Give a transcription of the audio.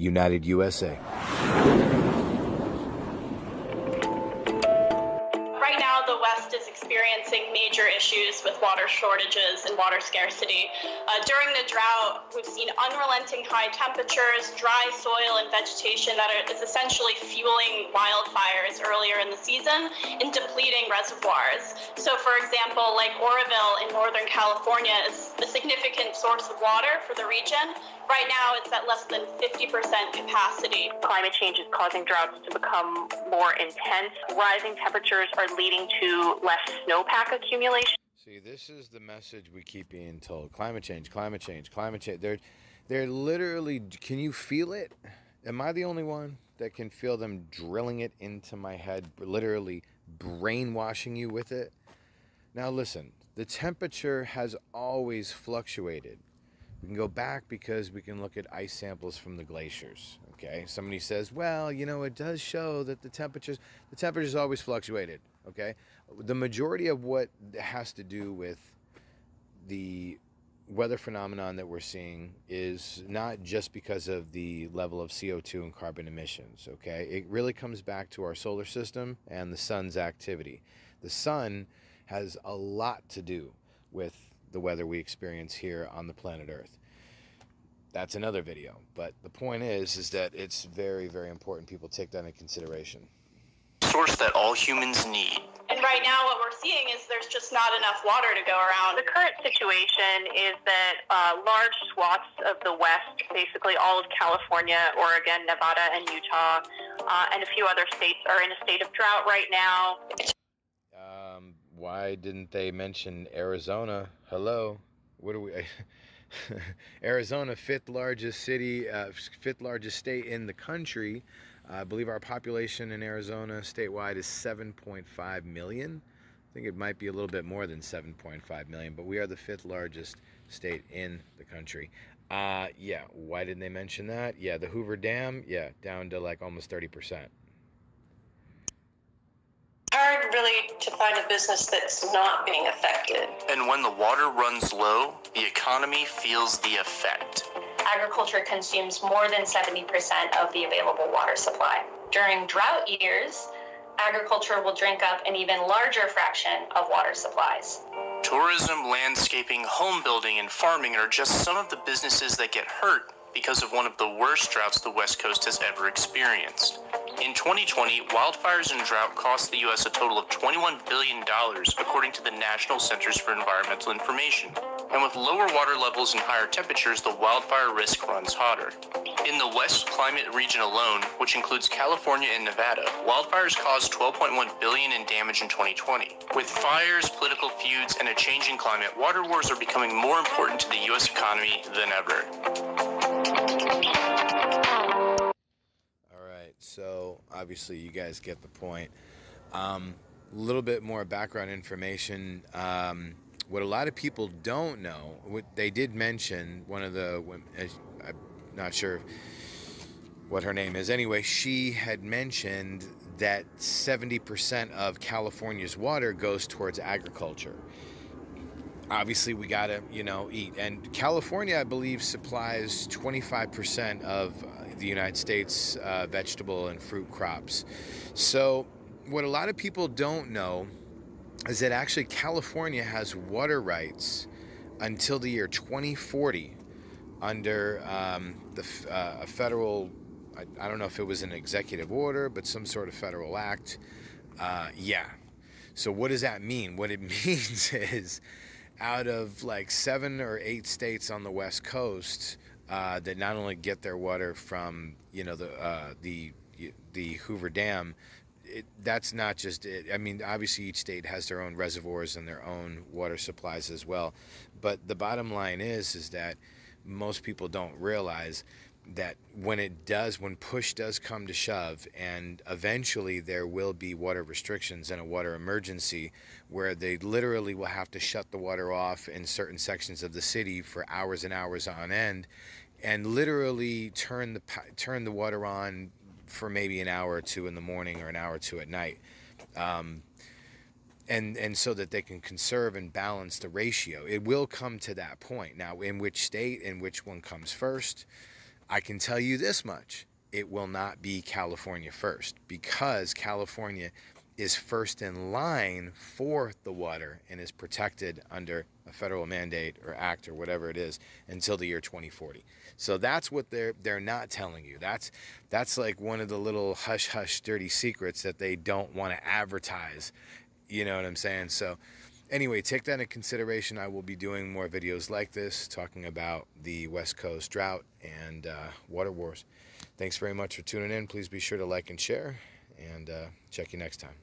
United USA. Right now, the West is experiencing major issues with water shortages and water scarcity. During the drought, we've seen unrelenting high temperatures, dry soil and vegetation that is essentially fueling wildfires earlier in the season and depleting reservoirs. So, for example, Lake Oroville in Northern California is a significant source of water for the region. Right now, it's at less than 50% capacity. Climate change is causing droughts to become more intense. Rising temperatures are leading to less snowpack accumulation. See, this is the message we keep being told. Climate change, climate change, climate change. They're literally, can you feel it? Am I the only one that can feel them drilling it into my head, literally brainwashing you with it? Now listen, the temperature has always fluctuated. We can go back because we can look at ice samples from the glaciers, okay? Somebody says, well, you know, it does show that the temperatures always fluctuated, okay? The majority of what has to do with the weather phenomenon that we're seeing is not just because of the level of CO2 and carbon emissions, okay? It really comes back to our solar system and the sun's activity. The sun has a lot to do with the weather we experience here on the planet Earth. That's another video, but the point is that it's very, very important people take that into consideration. Source that all humans need. And right now what we're seeing is there's just not enough water to go around. The current situation is that large swaths of the West, basically all of California, Oregon, Nevada, and Utah, and a few other states are in a state of drought right now. Why didn't they mention Arizona? Hello, what are we? Arizona, fifth largest state in the country. I believe our population in Arizona statewide is 7.5 million. I think it might be a little bit more than 7.5 million, but we are the fifth largest state in the country. Yeah, why didn't they mention that? Yeah, the Hoover Dam, yeah, down to like almost 30%. Hard really to find a business that's not being affected. And when the water runs low, the economy feels the effect. Agriculture consumes more than 70% of the available water supply. During drought years, agriculture will drink up an even larger fraction of water supplies. Tourism, landscaping, home building, and farming are just some of the businesses that get hurt because of one of the worst droughts the West Coast has ever experienced. In 2020, wildfires and drought cost the U.S. a total of $21 billion, according to the National Centers for Environmental Information. And with lower water levels and higher temperatures, the wildfire risk runs hotter. In the West Climate region alone, which includes California and Nevada, wildfires caused $12.1 billion in damage in 2020. With fires, political feuds, and a changing climate, water wars are becoming more important to the U.S. economy than ever. So obviously you guys get the point. A little bit more background information. What a lot of people don't know, what they did mention, one of the women, I'm not sure what her name is. Anyway, she had mentioned that 70% of California's water goes towards agriculture. Obviously, we gotta, eat. And California, I believe, supplies 25% of the United States vegetable and fruit crops. So what a lot of people don't know is that actually California has water rights until the year 2040 under a federal, I don't know if it was an executive order, but some sort of federal act. Yeah. So what does that mean? What it means is out of like 7 or 8 states on the West Coast that not only get their water from, the Hoover Dam, that's not just it. I mean, obviously each state has their own reservoirs and their own water supplies as well. But the bottom line is that most people don't realize that when push does come to shove, and eventually there will be water restrictions and a water emergency where they literally will have to shut the water off in certain sections of the city for hours and hours on end, and literally turn the water on for maybe an hour or two in the morning or an hour or two at night, and so that they can conserve and balance the ratio. It will come to that point. Now, in which state and which one comes first, I can tell you this much: it will not be California first, because California is first in line for the water and is protected under a federal mandate or act or whatever it is until the year 2040. So that's what they're not telling you. That's like one of the little hush hush dirty secrets that they don't want to advertise. You know what I'm saying? So anyway, take that into consideration. I will be doing more videos like this, talking about the West Coast drought and water wars. Thanks very much for tuning in. Please be sure to like and share, and check you next time.